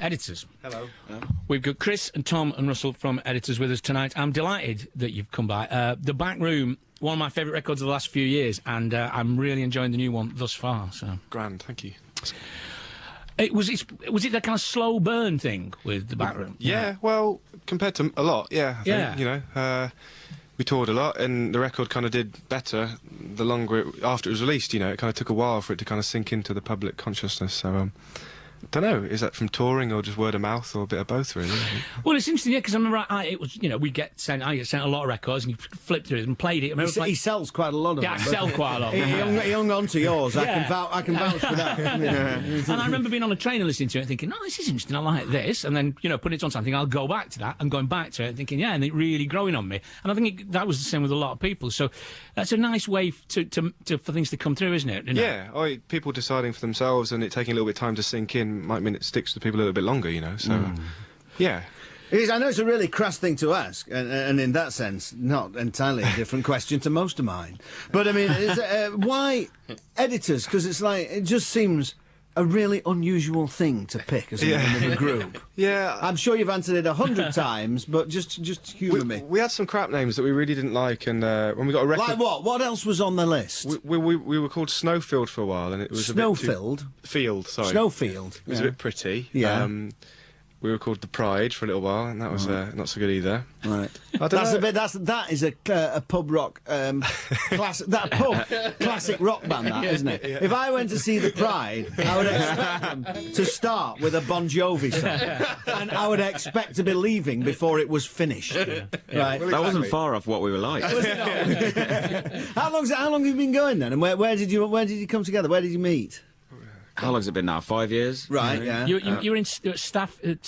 Editors. Hello. We've got Chris and Tom and Russell from Editors with us tonight. I'm delighted that you've come by. The Back Room, one of my favourite records of the last few years, and I'm really enjoying the new one thus far. So Grand, thank you. was it that kind of slow burn thing with the Back Room? Yeah, well, compared to a lot, yeah. I think, Yeah. you know, we toured a lot, and the record kind of did better the longer after it was released. You know, it kind of took a while for it to kind of sink into the public consciousness. So, don't know, is that from touring or just word of mouth or a bit of both, really? Well, it's interesting, yeah, because I remember it was, you know, I get sent a lot of records, and you flip through it and played it. He sells quite a lot of them. Yeah, I sell quite a lot. He hung on to yours. Yeah. I can vouch for that. Yeah. And I remember being on a train and listening to it and thinking, oh, this is interesting, I like this. And then, you know, putting it on something, I'll go back to that, and going back to it and thinking, yeah, and it really growing on me. And I think that was the same with a lot of people. So that's a nice way for things to come through, isn't it? You know? Yeah, people deciding for themselves and it taking a little bit of time to sink in might mean it sticks to people a little bit longer, you know, so, yeah. I know it's a really crass thing to ask, and in that sense, not entirely a different question to most of mine. But, I mean, why Editors? Because it's like, it just seems a really unusual thing to pick as a name of a group. Yeah. I'm sure you've answered it 100 times, but just humour me. We had some crap names that we really didn't like, and when we got a record... Like what? What else was on the list? We were called Snowfield for a while, and it was Snowfield? Field, sorry. Snowfield. It was a bit pretty. Yeah. We were called The Pride for a little while, and that was not so good either. Right. That is a pub rock classic rock band, that, isn't it? Yeah. If I went to see The Pride, I would expect them to start with a Bon Jovi song, and I would expect to be leaving before it was finished. Yeah. Right. That wasn't far off what we were like. How long have you been going then? And where did you come together? Where did you meet? How long's it been now? 5 years? Right, yeah. You were in Stafford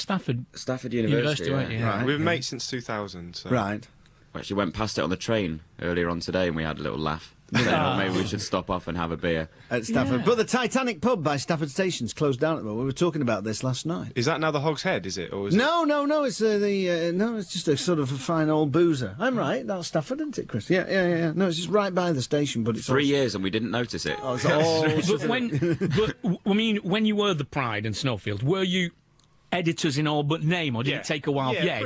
University, weren't you? Right. We've been mates since 2000. So. Right. We actually went past it on the train earlier on today and we had a little laugh. So maybe we should stop off and have a beer. At Stafford. Yeah. But the Titanic pub by Stafford Station's closed down at the moment. We were talking about this last night. Is that now the Hog's Head, is it? Or is No, it's it's just a sort of a fine old boozer. I'm right, that's Stafford, isn't it, Chris? Yeah. No, it's just right by the station, but it's 3 years and we didn't notice it. Oh, it's all when you were The Pride and Snowfield, were you Editors in all but name, or did it take a while? Yeah.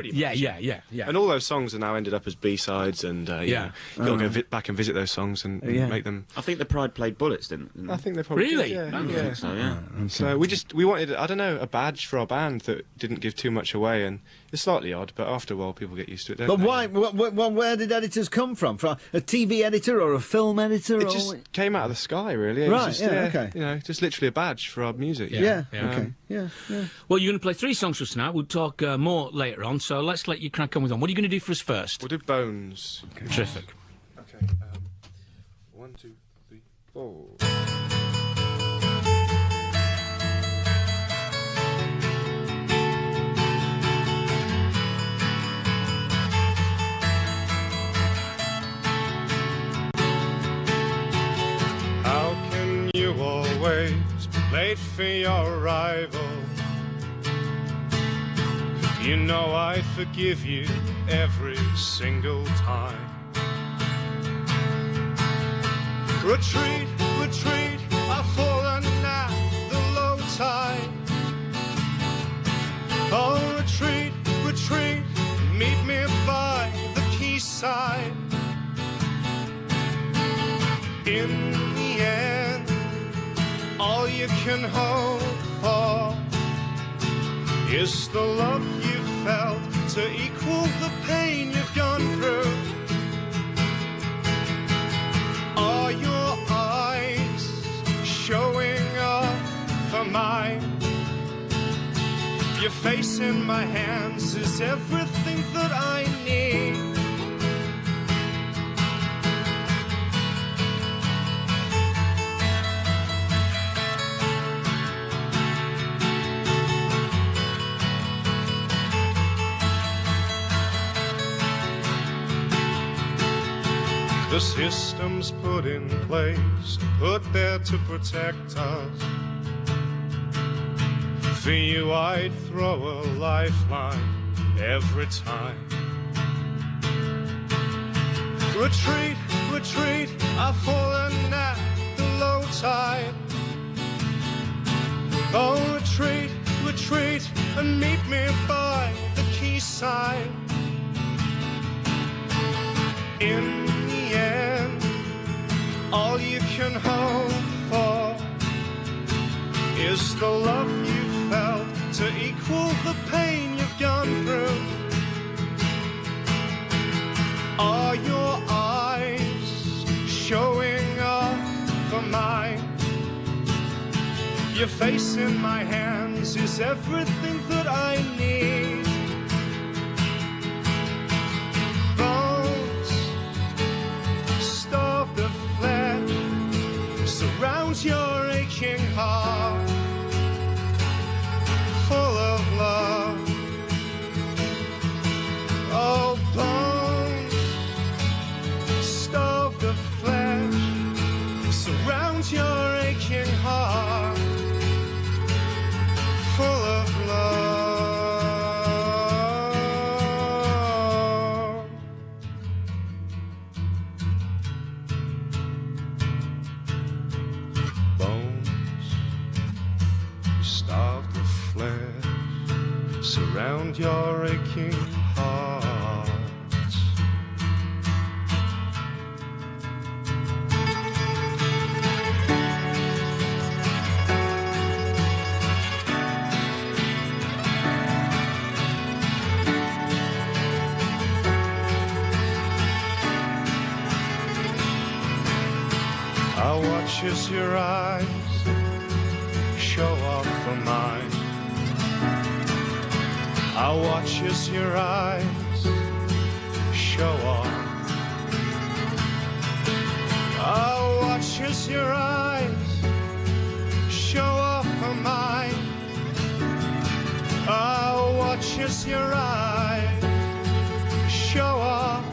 And all those songs are now ended up as B-sides, and you've got to go back and visit those songs and make them... I think the Pride played Bullets, didn't I think they probably Really? did, I think so, yeah. So we wanted, I don't know, a badge for our band that didn't give too much away, and it's slightly odd, but after a while people get used to it, don't they? Why? Where did Editors come from? From a TV editor or a film editor? It just came out of the sky, really. It was just, okay. You know, just literally a badge for our music. Okay. Yeah. Well, you're going to play 3 songs for us tonight. We'll talk more later on, so let's let you crack on with them. What are you going to do for us first? We'll do Bones. Okay. Terrific. Okay, 1, 2, 3, 4... How can you always be late for your arrival? You know I'd forgive you every single time. Retreat, I've fallen at the low tide. Oh, retreat, meet me by the quayside. In the end, all you can hope for is the love you felt to equal the pain you've gone through. Are your eyes showing off for mine? Your face in my hands is everything that I need. The system's put in place, put there to protect us. For you I'd throw a lifeline every time. Retreat, I've fallen at the low tide. Oh, retreat, to a treat and meet me by the quayside. In the end, all you can hope for is the love you felt to equal the pain you've gone through. Are your eyes showing up for mine? Your face in my hands is everything that I need. Bones starved of flesh surrounds your aching heart, full of love. Oh, bones starved of flesh surrounds your aching heart, full of love. Bones starved of flesh surround your aching heart. I'll watch as your eyes show off for mine. I'll watch as your eyes show off. I'll watch as your eyes show off for mine. I'll watch as your eyes show off.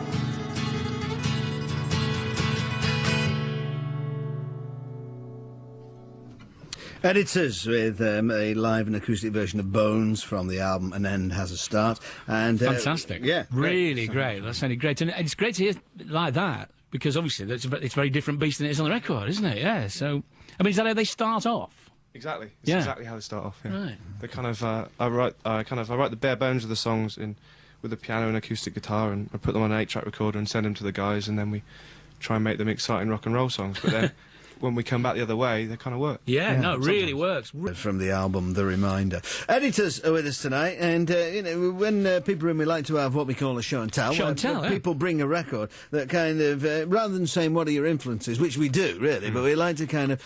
Editors with a live and acoustic version of Bones from the album An End Has a Start. And Fantastic. Yeah. Really great. That sounded great. And it's great to hear like that, because obviously it's a very different beast than it is on the record, isn't it? Yeah. So, I mean, is that how they start off? Exactly. It's Yeah. exactly how they start off. Yeah. Right. They kind of I write the bare bones of the songs with the piano and acoustic guitar, and I put them on an 8-track recorder and send them to the guys, and then we try and make them exciting rock and roll songs. But then when we come back the other way, they kind of work. Yeah, no, it really works. From the album The Reminder. Editors are with us tonight, and when people ring, we like to have what we call a show and tell. Show and tell, where yeah. people bring a record that kind of, rather than saying what are your influences, which we do really, but we like to kind of,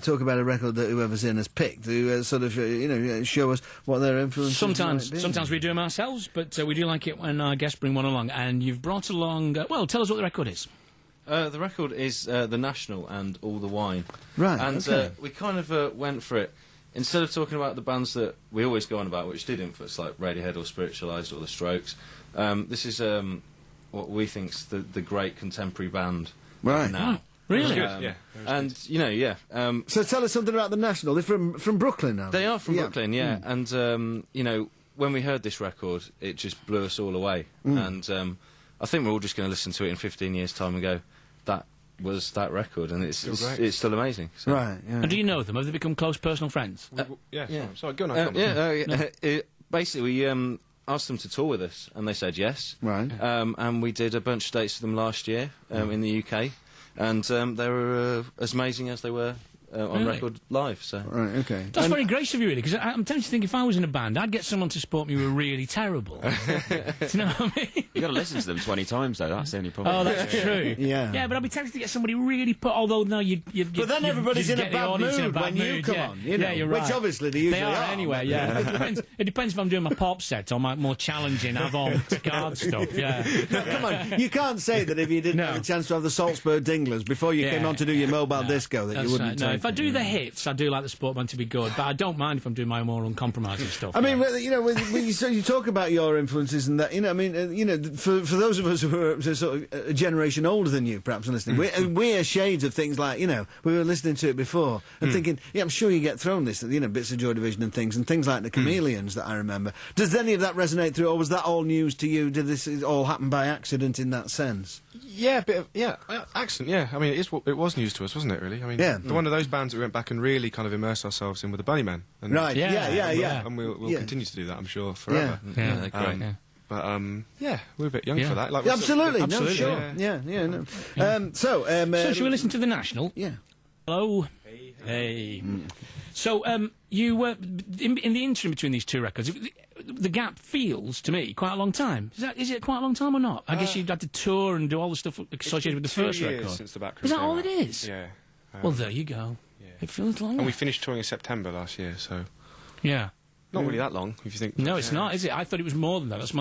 talk about a record that whoever's in has picked to sort of, show us what their influences might be. Sometimes we do them ourselves, but we do like it when our guests bring one along. And you've brought along, well, tell us what the record is. The record is The National and All the Wine. Right, And okay. we kind of went for it. Instead of talking about the bands that we always go on about, which did influence, like Radiohead or Spiritualised or The Strokes, this is what we think's the great contemporary band Right. now. Really? Yeah. And, So tell us something about The National. They're from Brooklyn now. they are from Yeah. Brooklyn, yeah. And, when we heard this record, it just blew us all away. And I think we're all just going to listen to it in 15 years' time and go, that was that record, and it's still amazing. So. Right, yeah. And do you know them? Have they become close personal friends? Yeah. Sorry, go on. Basically, we asked them to tour with us, and they said yes. Right. And we did a bunch of dates with them last year in the UK, and they were as amazing as they were on Really? record live. So Right, okay. That's very gracious of you, really, because I'm tempted to think if I was in a band, I'd get someone to support me who were really terrible. Do you know what I mean? You've got to listen to them 20 times, though. That's the only problem. Oh, that's true. Yeah. Yeah, but I'd be tempted to get somebody really although, no, you But then everybody's in a get the bad audience in a mood bad when you mood, come yeah. on, you know, Yeah, you're which right. obviously they usually are. are. Anyway, yeah. It depends if I'm doing my pop set or my more challenging avant-garde stuff, yeah. No, come on, you can't say that if you didn't have a chance to have the Salzburg Dinglers before you came on to do your mobile disco that That's you wouldn't right. No, take if I it. do the hits, I do like the sport band to be good, but I don't mind if I'm doing my more uncompromising stuff. I mean, when you talk about your influences and that, for those of us who are sort of a generation older than you, perhaps, and listening, we're shades of things like, we were listening to it before and thinking, I'm sure you get thrown this, bits of Joy Division and things like the Chameleons that I remember. Does any of that resonate through, or was that all news to you? Did this all happen by accident in that sense? Yeah, accent. Yeah, I mean, it was news to us, wasn't it? Really. I mean, Yeah. one of those bands that we went back and really kind of immersed ourselves in were the Bunnymen. And Right, yeah. And we'll Yeah. continue to do that, I'm sure, forever. Yeah, they're great. But yeah, we're a bit young Yeah. for that. Like, Absolutely, no, Absolutely, sure. Yeah, no. So, should we listen to the National? Yeah. Hello. Hey. So, you were in the interim between these two records. The gap feels to me quite a long time. Is it quite a long time or not? I guess you'd had to tour and do all the stuff associated with the first 2 years record. since the Backroom Is that came all out. it is? Yeah. Well, there you go. Yeah. It feels long. And we finished touring in September last year, so Yeah. not really that long, if you think. No, it's not, is it? I thought it was more than that. That's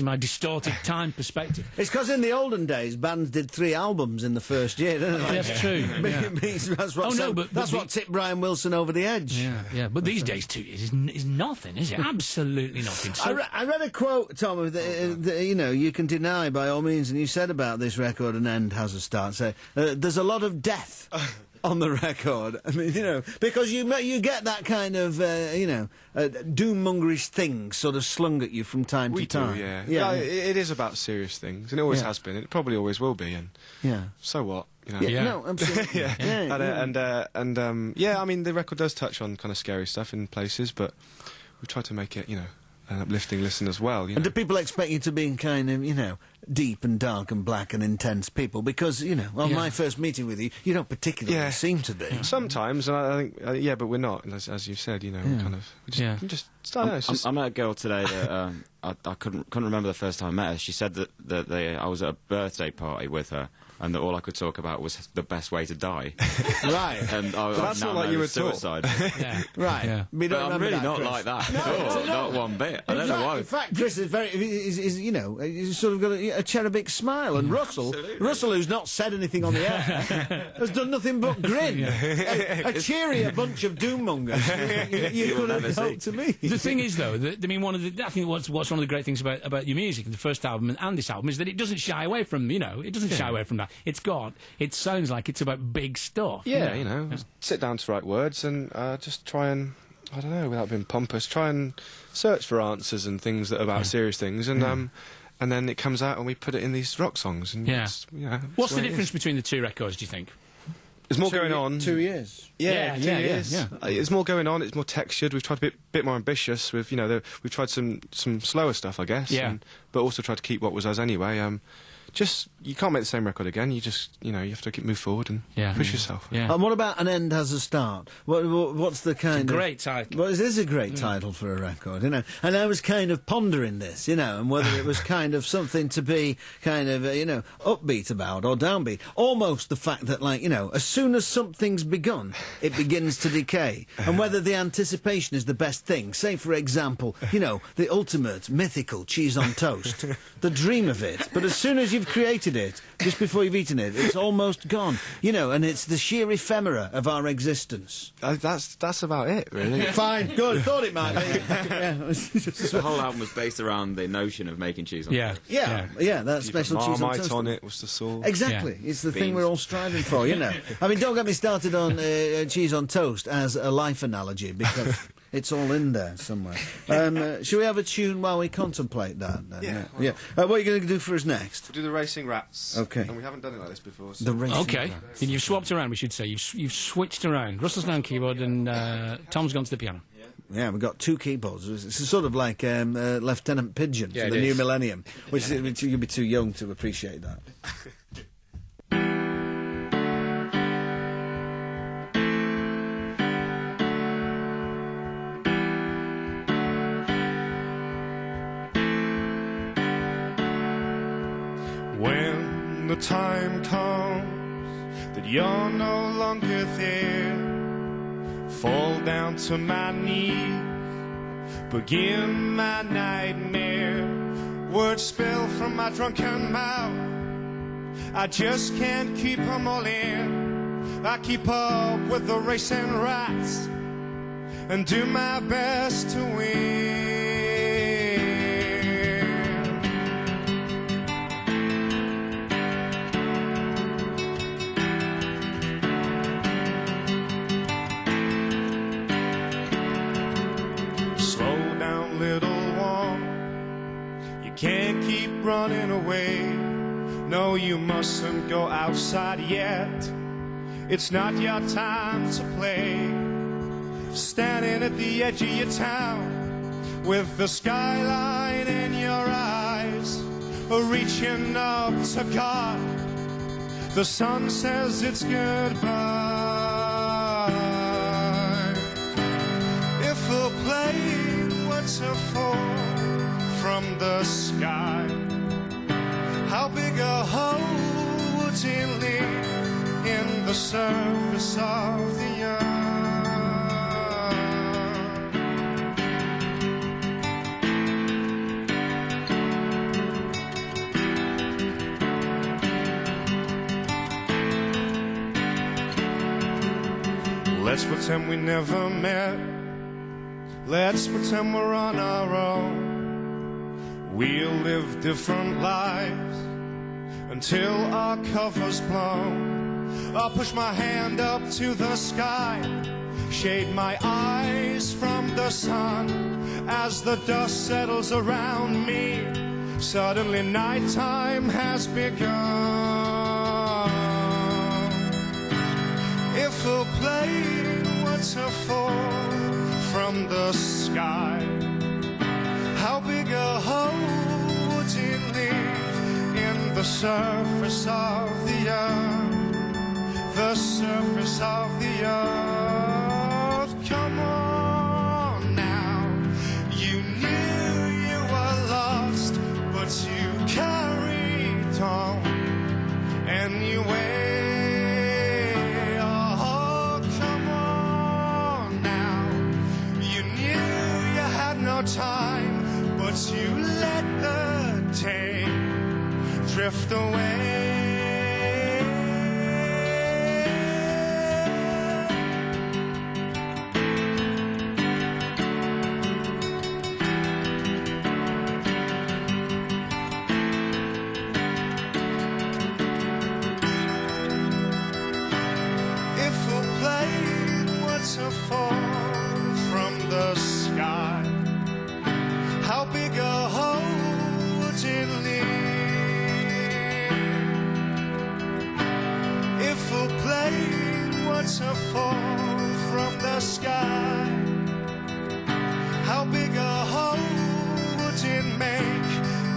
my distorted time perspective. It's because in the olden days, bands did 3 albums in the year, didn't they? That's true. Yeah. That's what, Oh, no, but that's what tipped Brian Wilson over the edge. Yeah. But these days, 2 years is nothing, is it? Absolutely nothing. So, I read a quote, Tom, that you can deny by all means, and you said about this record, An End Has a Start. Say, there's a lot of death on the record. I mean, because you get that kind of, doom-mongerish thing sort of slung at you from time We to time. do, yeah. It is about serious things, and it always Yeah. has been. It probably always will be, and Yeah. so what? You know? Yeah. No, absolutely. Yeah, I mean, the record does touch on kind of scary stuff in places, but we've tried to make it, an uplifting listen as well. And do people expect you to be kind of, deep and dark and black and intense people? Because, on my first meeting with you, you don't particularly seem to be. Sometimes, and I think, but we're not. As you said, we just I don't know, it's just I met a girl today that I couldn't remember the first time I met her. She said that I was at a birthday party with her, and that all I could talk about was the best way to die. Right. And that's now not like know you were taught. suicide. yeah. Right. Yeah. We don't But I'm remember really that, not Chris. like that. No, at all. no. Not one bit. I don't know why. In fact, Chris he's sort of got a cherubic smile, and Russell, who's not said anything on the air, has done nothing but grin. A cheerier bunch of doommongers. You could never have see. helped to me. The thing is, though, I think what's one of the great things about your music, the first album and this album, is that it doesn't shy away from, it doesn't shy away from that. It sounds like it's about big stuff. Yeah, sit down to write words and just try and, I don't know, without being pompous, try and search for answers and things that are about serious things, and then it comes out and we put it in these rock songs. And it's, What's the way it difference is. between the two records, do you think? There's more going on. 2 years. Yeah, 2 yeah, years. yeah. It's more going on. It's more textured. We've tried to be a bit more ambitious. We've tried some slower stuff, I guess. Yeah. But also tried to keep what was us anyway. You can't make the same record again. You just, you have to move forward and push yourself. Yeah. And what about An End Has a Start? What's the kind of... Great title. Well, it is a great title for a record, And I was kind of pondering this, and whether it was kind of something to be kind of, upbeat about or downbeat. Almost the fact that, as soon as something's begun, it begins to decay. And whether the anticipation is the best thing. Say, for example, the ultimate mythical cheese on toast. The dream of it. But as soon as you've created it, just before you've eaten it, it's almost gone. And it's the sheer ephemera of our existence. That's about it, really. Fine, good. Thought it might be. The whole album was based around the notion of making cheese on toast. Yeah, that special cheese on Marmite toast. on it was the sauce. Exactly. Yeah. It's the thing Beans. we're all striving for, I mean, don't get me started on cheese on toast as a life analogy, because it's all in there somewhere. Shall we have a tune while we contemplate that? Then? Yeah, why Yeah. What are you going to do for us next? We'll do the Racing Rats. Okay. And we haven't done it like this before. So. The racing. Okay. And you've swapped around, we should say. You've switched around. Russell's now on keyboard and Tom's gone to the piano. Yeah, we've got 2 keyboards. It's sort of like Lieutenant Pigeon Yeah, for it the new is. millennium, which you'll be too young to appreciate that. When the time comes that you're no longer there, fall down to my knees, begin my nightmare. Words spill from my drunken mouth, I just can't keep them all in. I keep up with the racing rats and do my best to win. Slow down, little one, you can't keep running away. No, you mustn't go outside yet. It's not your time to play. Standing at the edge of your town with the skyline in your eyes, reaching up to God. The sun says it's goodbye. If a plane were to fall from the sky, how big a hole would it leave in the surface of the earth? Let's pretend we never met. Let's pretend we're on our own. We'll live different lives until our cover's blown. I'll push my hand up to the sky, shade my eyes from the sun. As the dust settles around me, suddenly nighttime has begun. If a plane were to fall from the sky, how big a hole would it leave in the surface of the earth? The surface of the earth. Come on now. You knew you were lost, but you carried on anyway. Time, but you let the day drift away. If a plane were to fall from the sky, how big a hole would it leave? If a plane were to fall from the sky, how big a hole would it make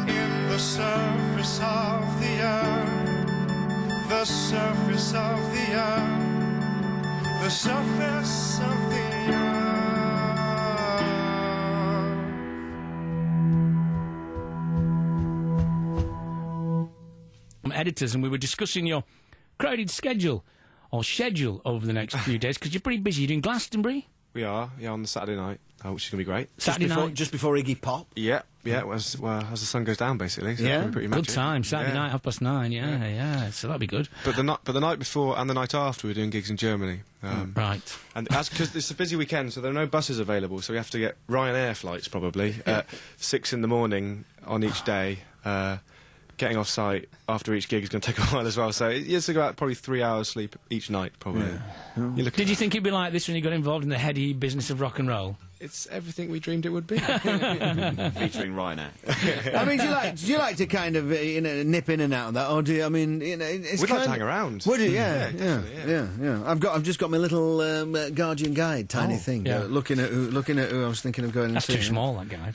in the surface of the earth? The surface of the earth. The surface of the earth. Editors, and we were discussing your crowded schedule over the next few days, because you're pretty busy. You're doing Glastonbury? We are, yeah, on the Saturday night, which is going to be great. Saturday night? Just before Iggy Pop? Yeah, as the sun goes down, basically. So Yeah. pretty Good much time, Saturday night, 9:30, yeah, so that'll be good. But the night before and the night after, we're doing gigs in Germany. Right. And because it's a busy weekend, so there are no buses available, so we have to get Ryanair flights probably at 6 in the morning on each day. Getting off site after each gig is going to take a while as well, so it's about probably 3 hours sleep each night, probably. Yeah. Did you think it'd be like this when you got involved in the heady business of rock and roll? It's everything we dreamed it would be. Featuring Ryanair. I mean, do you like to kind of nip in and out of that, or do you? I mean, it's We'd kind like to hang around. Would you? Yeah, Yeah. definitely, I've just got my little Guardian guide, tiny thing. yeah. Looking at who I was thinking of going. That's and too seeing. small, that guy.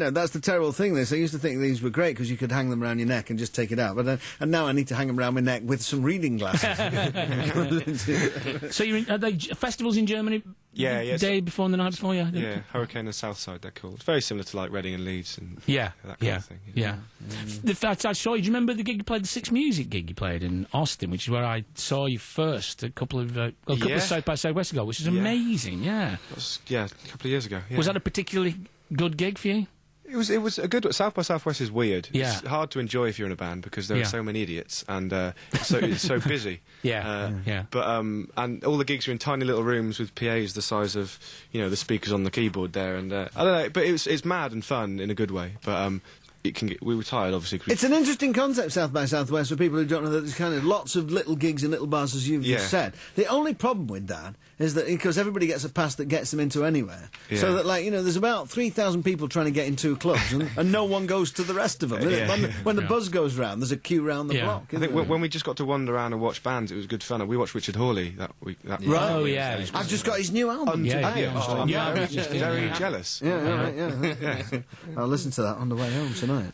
That's the terrible thing. I used to think these were great because you could hang them around your neck and just take it out. But and now I need to hang them around my neck with some reading glasses. So are they festivals in Germany? Yeah, yes. Day before and the night before, yeah. Yeah, Hurricane and Southside, they're called. It's very similar to like Reading and Leeds and Yeah, that kind of thing. Yeah. The fact I saw you, do you remember the gig you played, the Six Music gig you played in Austin, which is where I saw you first a couple of South by Southwest ago, which is amazing, yeah. That was, a couple of years ago. Yeah. Was that a particularly good gig for you? It was a good. South by Southwest is weird. Yeah. It's hard to enjoy if you're in a band because there are so many idiots and it's so busy. Yeah. But and all the gigs are in tiny little rooms with PAs the size of the speakers on the keyboard there, and I don't know. But it's mad and fun in a good way. But we were tired, obviously. 'Cause It's an interesting concept, South by Southwest, for people who don't know that there's kind of lots of little gigs in little bars, as you've just said. The only problem with that is that because everybody gets a pass that gets them into anywhere, so that, like, you know, there's about 3,000 people trying to get in 2 clubs, and no one goes to the rest of them. When the buzz goes round, there's a queue round the block. I think when we just got to wander around and watch bands, it was good fun. And we watched Richard Hawley that week. Right. Oh, yeah. I've just got his new album today. I'm Yeah. very jealous. Yeah. I'll listen to that on the way home tonight.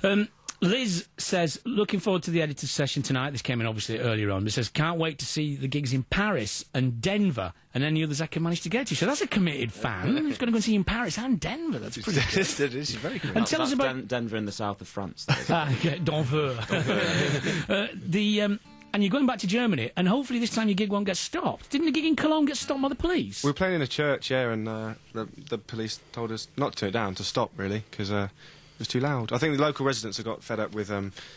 Liz says, looking forward to the editor's session tonight. This came in obviously earlier on. But says, can't wait to see the gigs in Paris and Denver and any others I can manage to get to. So that's a committed fan. Who's going to go and see you in Paris and Denver? That's pretty good. It is very good. And tell us about... Denver in the south of France. Denver. And you're going back to Germany, and hopefully this time your gig won't get stopped. Didn't the gig in Cologne get stopped by the police? We were playing in a church, and the police told us not to turn it down, to stop, really, because it was too loud. I think the local residents had got fed up with...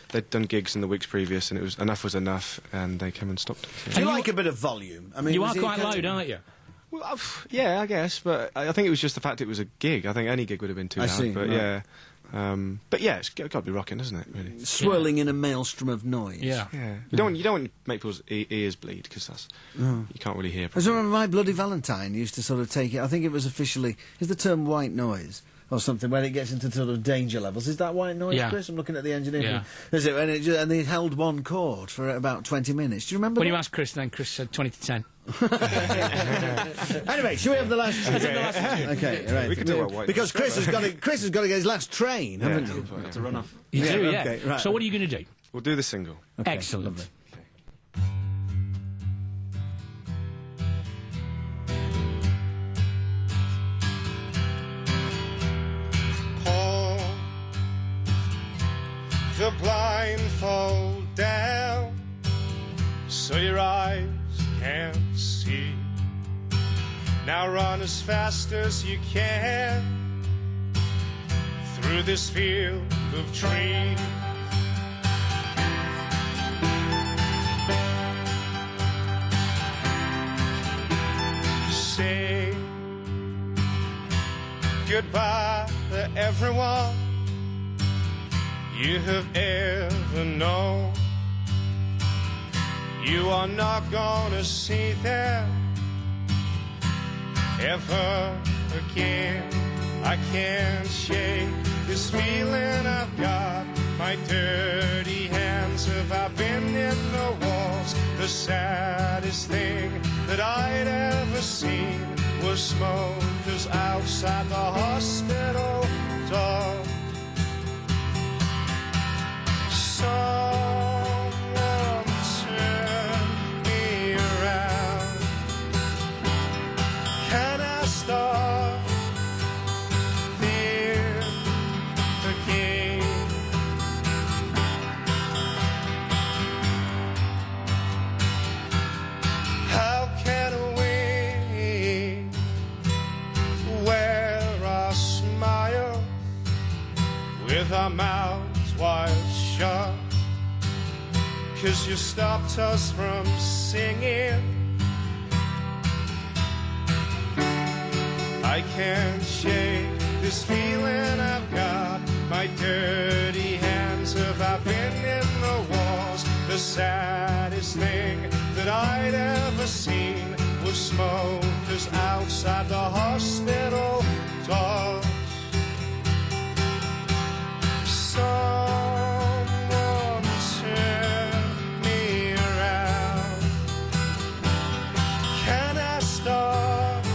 they'd done gigs in the weeks previous, and enough was enough, and they came and stopped it. Do you like a bit of volume? I mean, you are quite loud, aren't you? Well, yeah, I guess, but I think it was just the fact it was a gig. I think any gig would have been too loud, but right. But yeah, it's got to be rocking, doesn't it? Really, swirling in a maelstrom of noise. Yeah. You don't want to make people's ears bleed because that's you can't really hear. I just remember My Bloody Valentine used to sort of take it. I think it was officially is the term white noise or something when it gets into sort of danger levels. Is that white noise, Chris? I'm looking at the engineer. Yeah. Is it? And they held one chord for about 20 minutes. Do you remember? When that? you asked Chris, then Chris said 20 to 10. Anyway, should we have the last? Okay, right. We can do white because Chris has got to get his last train, haven't you? You have to run off. You do, yeah. Okay, right. So what are you going to do? We'll do the single. Okay, excellent. Lovely. Pull the blindfold down so your eyes can't see. Now run as fast as you can through this field of dreams. Say goodbye to everyone you have ever known. You are not gonna see them ever again. I can't shake this feeling I've got. My dirty hands have I been in the walls. The saddest thing that I'd ever seen was smokers outside the hospital door. Someone turn me around. Can I start fear again? How can we wear our smile with our mouths wide shut? 'Cause you stopped us from singing. I can't shake this feeling I've got. My dirty hands have I been in the walls. The saddest thing that I'd ever seen was smokers outside the hospital doors. Someone turn me around. Can I start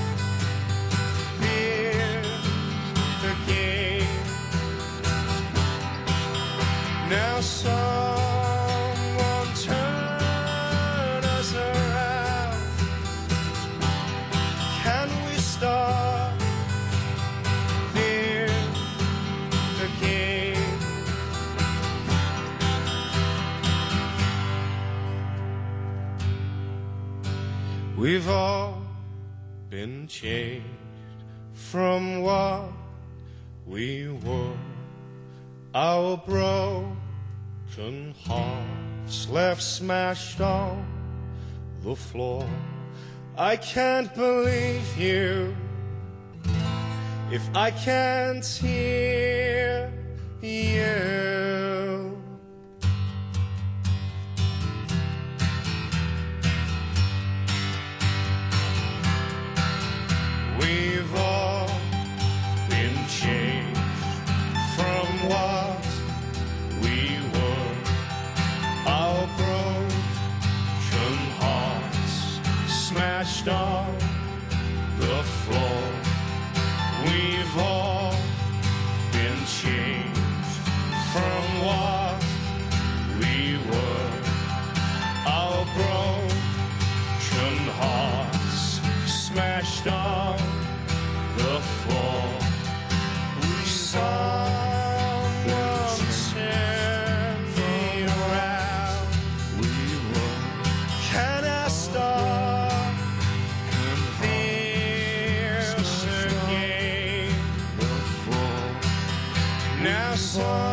fear again? Now someone turn us around. Can we start fear again? We've all been changed from what we were. Our broken hearts left smashed on the floor. I can't believe you if I can't hear you. changed from what we were. Our broken hearts smashed on the floor. We someone turned me around. We were. Can I start this again? Now so